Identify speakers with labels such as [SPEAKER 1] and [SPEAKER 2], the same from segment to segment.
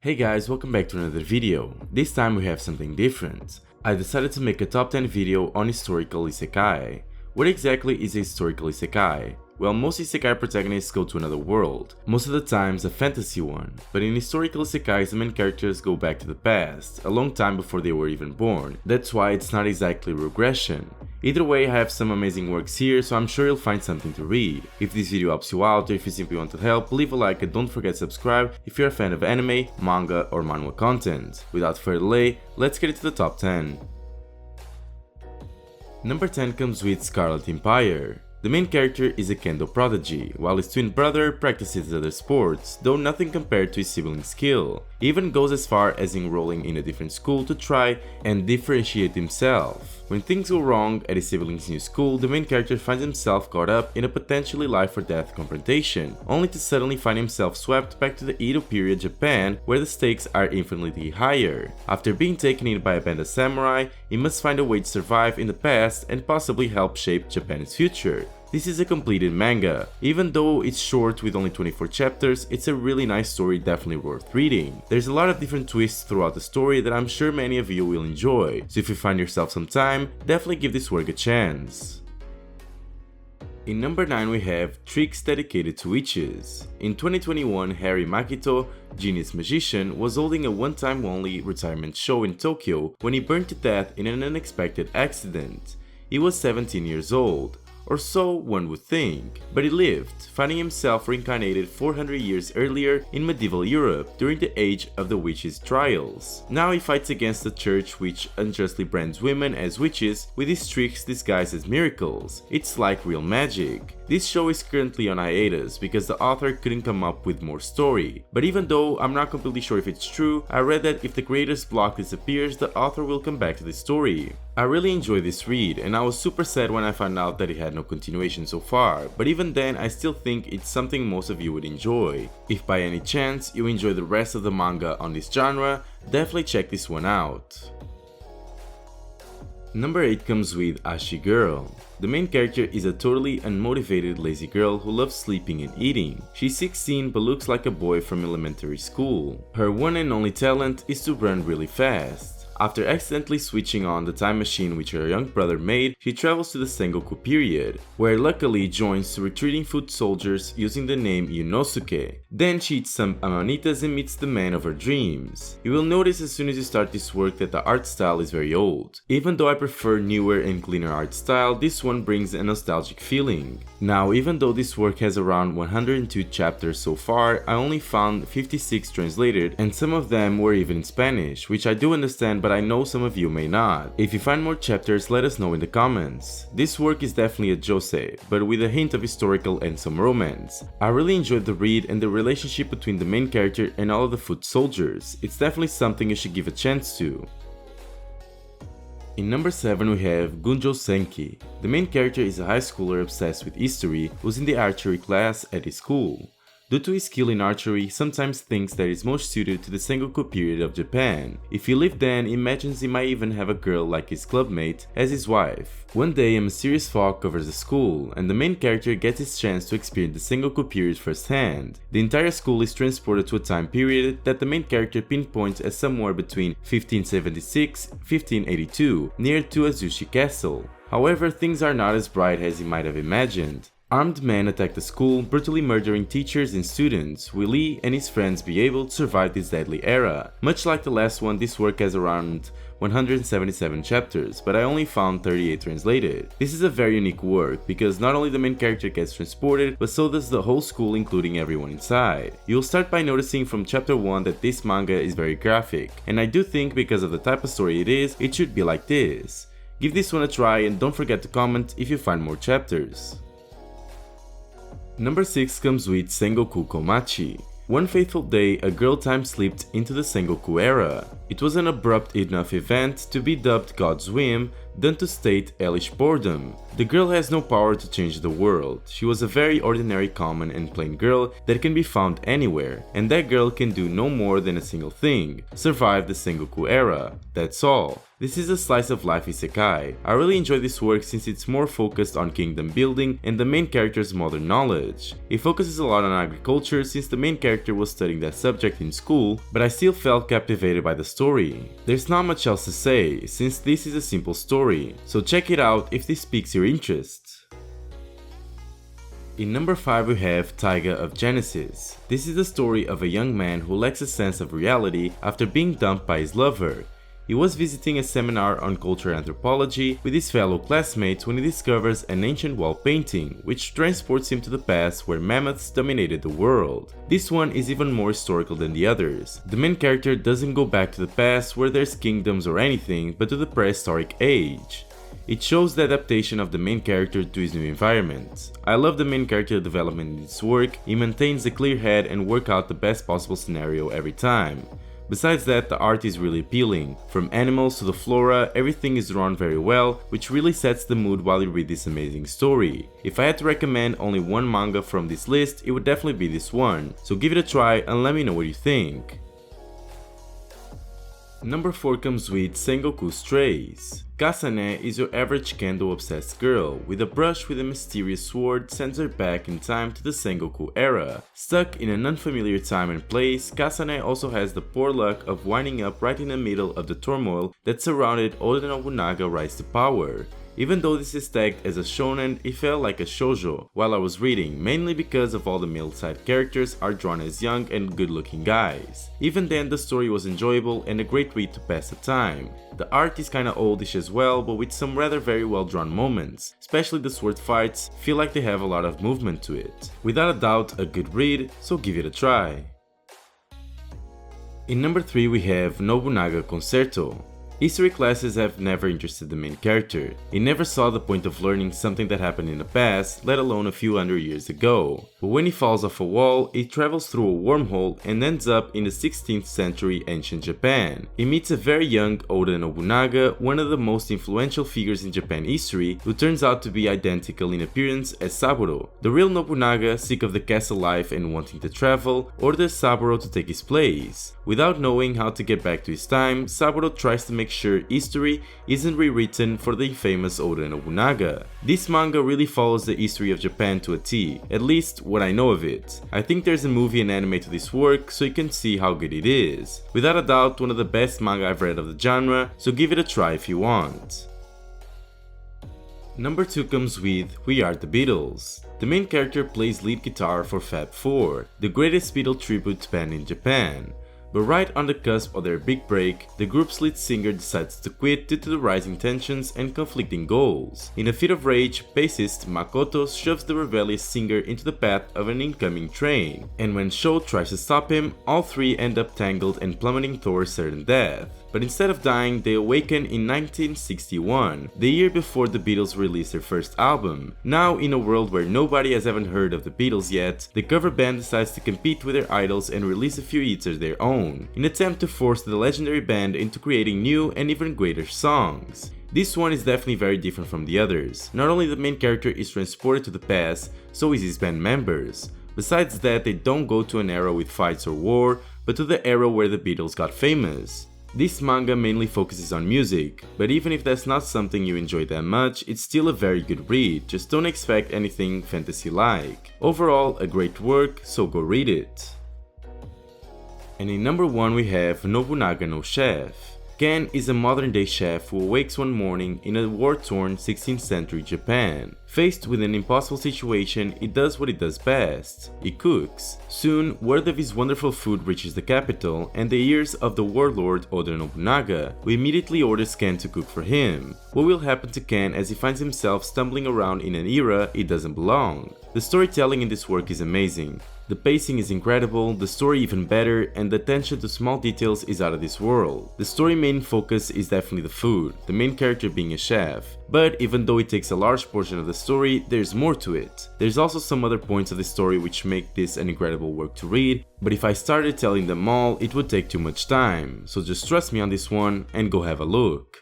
[SPEAKER 1] Hey guys, welcome back to another video. This time we have something different. I decided to make a top 10 video on Historical Isekai. What exactly is a Historical Isekai? Well, most Isekai protagonists go to another world, most of the times a fantasy one, but in Historical Isekais the main characters go back to the past, a long time before they were even born. That's why it's not exactly regression. Either way, I have some amazing works here, so I'm sure you'll find something to read. If this video helps you out, or if you simply want to help, leave a like and don't forget to subscribe if you're a fan of anime, manga or manhwa content. Without further delay, let's get into the top 10. Number 10 comes with Scarlet Empire. The main character is a kendo prodigy, while his twin brother practices other sports, though nothing compared to his sibling's skill. He even goes as far as enrolling in a different school to try and differentiate himself. When things go wrong at his sibling's new school, the main character finds himself caught up in a potentially life or death confrontation, only to suddenly find himself swept back to the Edo period Japan, where the stakes are infinitely higher. After being taken in by a band of samurai, he must find a way to survive in the past and possibly help shape Japan's future. This is a completed manga. Even though it's short with only 24 chapters, it's a really nice story, definitely worth reading. There's a lot of different twists throughout the story that I'm sure many of you will enjoy, so if you find yourself some time, definitely give this work a chance. In number 9 we have Tricks Dedicated to Witches. In 2021, Harry Makito, genius magician, was holding a one-time only retirement show in Tokyo when he burned to death in an unexpected accident. He was 17 years old. Or so one would think, but he lived, finding himself reincarnated 400 years earlier in medieval Europe during the age of the witches' trials. Now he fights against the church which unjustly brands women as witches with his tricks disguised as miracles. It's like real magic. This show is currently on hiatus because the author couldn't come up with more story, but even though I'm not completely sure if it's true, I read that if the creator's block disappears, the author will come back to the story. I really enjoyed this read, and I was super sad when I found out that it had no continuation so far, but even then I still think it's something most of you would enjoy. If by any chance you enjoy the rest of the manga on this genre, definitely check this one out. Number 8 comes with Ashi-Girl. The main character is a totally unmotivated lazy girl who loves sleeping and eating. She's 16 but looks like a boy from elementary school. Her one and only talent is to run really fast. After accidentally switching on the time machine which her young brother made, she travels to the Sengoku period, where luckily joins to retreating foot soldiers using the name Yunosuke. Then she eats some amanitas and meets the man of her dreams. You will notice as soon as you start this work that the art style is very old. Even though I prefer newer and cleaner art style, this one brings a nostalgic feeling. Now, even though this work has around 102 chapters so far, I only found 56 translated, and some of them were even in Spanish, which I do understand, but I know some of you may not. If you find more chapters, let us know in the comments. This work is definitely a josei, but with a hint of historical and some romance. I really enjoyed the read and the relationship between the main character and all of the foot soldiers. It's definitely something you should give a chance to. In number 7 we have Gunjou Senki. The main character is a high schooler obsessed with history who's in the archery class at his school. Due to his skill in archery, he sometimes thinks that it's most suited to the Sengoku period of Japan. If he lived then, he imagines he might even have a girl like his clubmate as his wife. One day a mysterious fog covers the school, and the main character gets his chance to experience the Sengoku period firsthand. The entire school is transported to a time period that the main character pinpoints as somewhere between 1576 and 1582, near to Azushi Castle. However, things are not as bright as he might have imagined. Armed men attack the school, brutally murdering teachers and students. Will he and his friends be able to survive this deadly era? Much like the last one, this work has around 177 chapters, but I only found 38 translated. This is a very unique work, because not only the main character gets transported, but so does the whole school including everyone inside. You'll start by noticing from chapter 1 that this manga is very graphic, and I do think because of the type of story it is, it should be like this. Give this one a try and don't forget to comment if you find more chapters. Number 6 comes with Sengoku Komachi. One fateful day, a girl time slipped into the Sengoku era. It was an abrupt enough event to be dubbed God's whim done to state hellish boredom. The girl has no power to change the world. She was a very ordinary, common and plain girl that can be found anywhere, and that girl can do no more than a single thing: survive the Sengoku era. That's all. This is a slice of life isekai. I really enjoy this work since it's more focused on kingdom building and the main character's modern knowledge. It focuses a lot on agriculture since the main character was studying that subject in school, but I still felt captivated by the story. There's not much else to say since this is a simple story, so check it out if this piques your interest. In number 5 we have Taiga of Genesis. This is the story of a young man who lacks a sense of reality after being dumped by his lover. He was visiting a seminar on cultural anthropology with his fellow classmates when he discovers an ancient wall painting, which transports him to the past where mammoths dominated the world. This one is even more historical than the others. The main character doesn't go back to the past where there's kingdoms or anything, but to the prehistoric age. It shows the adaptation of the main character to his new environment. I love the main character development in this work. He maintains a clear head and works out the best possible scenario every time. Besides that, the art is really appealing. From animals to the flora, everything is drawn very well, which really sets the mood while you read this amazing story. If I had to recommend only one manga from this list, it would definitely be this one, so give it a try and let me know what you think. Number 4 comes with Sengoku Strays. Kasane is your average kendo-obsessed girl, with a brush with a mysterious sword sends her back in time to the Sengoku era. Stuck in an unfamiliar time and place, Kasane also has the poor luck of winding up right in the middle of the turmoil that surrounded Oda Nobunaga's rise to power. Even though this is tagged as a shonen, it felt like a shoujo while I was reading, mainly because of all the male side characters are drawn as young and good looking guys. Even then, the story was enjoyable and a great read to pass the time. The art is kinda oldish as well, but with some rather very well drawn moments, especially the sword fights feel like they have a lot of movement to it. Without a doubt, a good read, so give it a try. In number 3 we have Nobunaga Concerto. History classes have never interested the main character. He never saw the point of learning something that happened in the past, let alone a few hundred years ago. But when he falls off a wall, he travels through a wormhole and ends up in the 16th century ancient Japan. He meets a very young Oda Nobunaga, one of the most influential figures in Japan history, who turns out to be identical in appearance as Saburo. The real Nobunaga, sick of the castle life and wanting to travel, orders Saburo to take his place. Without knowing how to get back to his time, Saburo tries to make sure history isn't rewritten for the famous Oda Nobunaga. This manga really follows the history of Japan to a T, at least what I know of it. I think there's a movie and anime to this work, so you can see how good it is. Without a doubt, one of the best manga I've read of the genre, so give it a try if you want. Number 2 comes with We Are the Beatles. The main character plays lead guitar for Fab Four, the greatest Beatle tribute band in Japan. But right on the cusp of their big break, the group's lead singer decides to quit due to the rising tensions and conflicting goals. In a fit of rage, bassist Makoto shoves the rebellious singer into the path of an incoming train, and when Sho tries to stop him, all three end up tangled and plummeting towards certain death. But instead of dying, they awaken in 1961, the year before the Beatles released their first album. Now, in a world where nobody has ever heard of the Beatles yet, the cover band decides to compete with their idols and release a few hits of their own, in an attempt to force the legendary band into creating new and even greater songs. This one is definitely very different from the others. Not only the main character is transported to the past, so is his band members. Besides that, they don't go to an era with fights or war, but to the era where the Beatles got famous. This manga mainly focuses on music, but even if that's not something you enjoy that much, it's still a very good read, just don't expect anything fantasy-like. Overall, a great work, so go read it. And in number 1 we have Nobunaga no Chef. Ken is a modern-day chef who awakes one morning in a war-torn 16th century Japan. Faced with an impossible situation, he does what he does best. He cooks. Soon, word of his wonderful food reaches the capital and the ears of the warlord Oda Nobunaga, who immediately orders Ken to cook for him. What will happen to Ken as he finds himself stumbling around in an era he doesn't belong? The storytelling in this work is amazing. The pacing is incredible, the story even better, and the attention to small details is out of this world. The story main focus is definitely the food, the main character being a chef. But even though it takes a large portion of the story, there's more to it. There's also some other points of the story which make this an incredible work to read, but if I started telling them all, it would take too much time, so just trust me on this one and go have a look.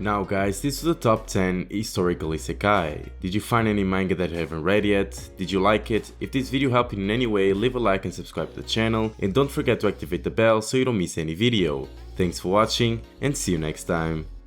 [SPEAKER 1] Now guys, this was the top 10 historical isekai. Did you find any manga that you haven't read yet? Did you like it? If this video helped you in any way, leave a like and subscribe to the channel, and don't forget to activate the bell so you don't miss any video. Thanks for watching, and see you next time.